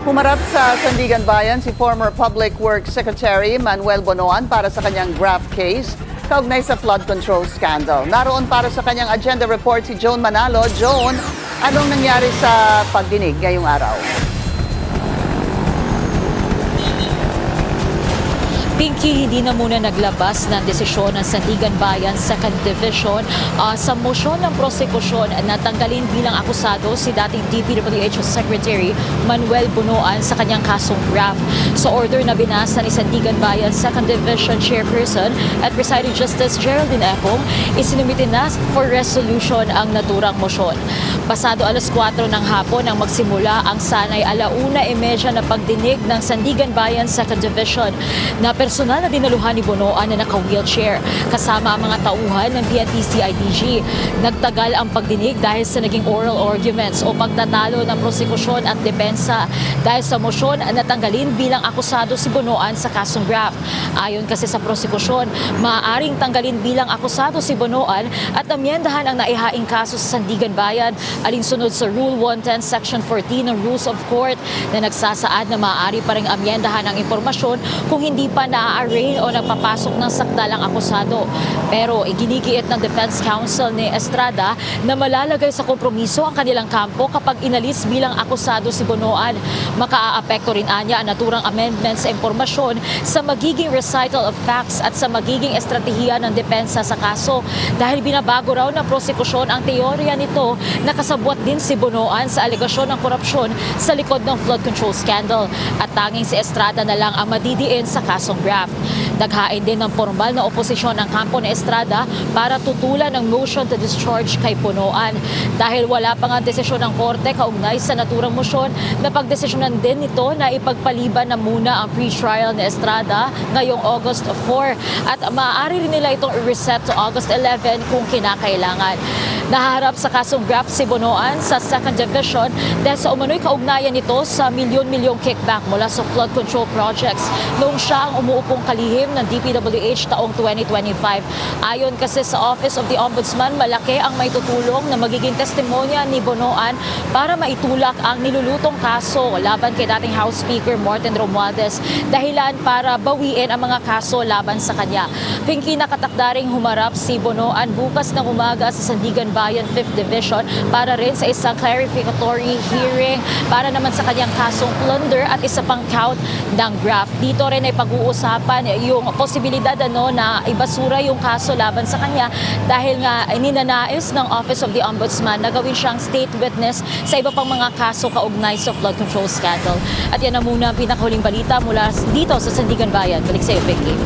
Humarap sa Sandigan Bayan si former Public Works Secretary Manuel Bonoan para sa kanyang graft case kaugnay sa flood control scandal. Naroon para sa kanyang agenda report si Joan Manalo. Joan, anong nangyari sa pagdinig ngayong araw? Pinky, hindi na muna naglabas ng desisyon ng Sandigan Bayan 2nd Division sa motion ng prosekusyon na tanggalin bilang akusado si dating DPWH Secretary Manuel Bonoan sa kanyang kasong graft. Sa order na binasa ni Sandigan Bayan 2nd Division Chairperson at Presiding Justice Geraldine Econg, isinumitin na for resolution ang naturang motion. Pasado alas 4 ng hapon nang magsimula ang sanay 1:30 na pagdinig ng Sandigan Bayan 2nd Division na personal na dinaluhan ni Bonoan na naka-wheelchair kasama ang mga tauhan ng PNP-CIDG. Nagtagal ang pagdinig dahil sa naging oral arguments o pagtatalo ng prosekusyon at depensa dahil sa mosyon na tanggalin bilang akusado si Bonoan sa kasong graft. Ayon kasi sa prosekusyon, maaaring tanggalin bilang akusado si Bonoan at amyendahan ang naihaing kaso sa Sandigan Bayan alinsunod sa Rule 110 Section 14 ng Rules of Court na nagsasaad na maaari pa ring amyendahan ang impormasyon kung hindi pa na-arraign o nagpapasok ng sakdalang akusado. Pero iginigiit ng Defense Counsel ni Estrada na malalagay sa kompromiso ang kanilang kampo kapag inalis bilang akusado si Bonoan. Makaaapekto rin anya ang naturang amendments sa impormasyon sa magiging recital of facts at sa magiging estratehiya ng depensa sa kaso dahil binabago raw ng prosekusyon ang teorya nito na kasabwat din si Bonoan sa alegasyon ng korupsyon sa likod ng flood control scandal at tanging si Estrada na lang ang madidiin sa kasong graft. Naghain din ng formal na oposisyon ng kampo ni Estrada para tutulan ng motion to discharge kay Bonoan. Dahil wala pa nga desisyon ng korte kaugnay sa naturang motion, napagdesisyonan din nito na ipagpaliban na muna ang pre-trial ni Estrada ngayong August 4 at maaari rin nila itong i-reset to August 11 kung kinakailangan. Nahaharap sa kasong graft si Bonoan sa 2nd Division dahil sa umano'y kaugnayan nito sa milyon-milyong kickback mula sa flood control projects noong siya ang umuupong kalihim ng DPWH taong 2025. Ayon kasi sa Office of the Ombudsman, malaki ang maitutulong na magiging testimonya ni Bonoan para maitulak ang nilulutong kaso laban kay dating House Speaker Martin Romualdez, dahilan para bawiin ang mga kaso laban sa kanya. Pinky, nakatakdaring humarap si Bonoan bukas ng umaga sa Sandigan Bayan 5th Division para rin sa isang clarificatory hearing para naman sa kanyang kasong plunder at isa pang count ng graft. Dito rin ay pag-uusapan yung posibilidad na ibasura yung kaso laban sa kanya dahil nga ninanais ng Office of the Ombudsman na gawin siyang state witness sa iba pang mga kaso kaugnay sa flood control scandal. At yan na muna ang pinakahuling balita mula dito sa Sandigan Bayan. Balik sa iyo, Vicky.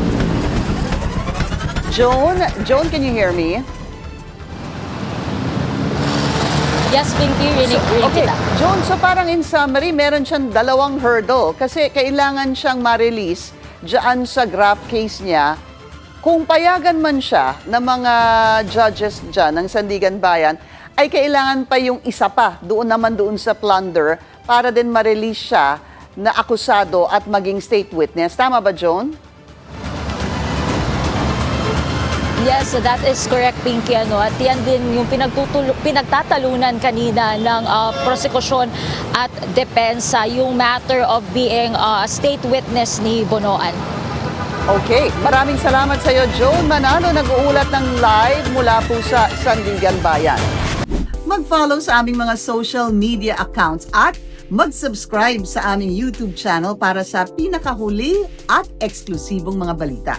Joan, can you hear me? Yes, Pinky, rinig kita. Joan, so parang in summary, meron siyang dalawang hurdle kasi kailangan siyang ma-release dyan sa graft case niya. Kung payagan man siya ng mga judges dyan ng Sandigan Bayan, ay kailangan pa yung isa pa doon sa plunder para din ma-release siya na akusado at maging state witness. Tama ba, Joan? Yes, so that is correct, Pinky. At yan din yung pinagtatalunan kanina ng prosekusyon at depensa, yung matter of being state witness ni Bonoan. Okay, maraming salamat sa iyo, Joan Manalo, nag-uulat ng live mula po sa Sandigan Bayan. Mag-follow sa aming mga social media accounts at mag-subscribe sa aming YouTube channel para sa pinakahuli at eksklusibong mga balita.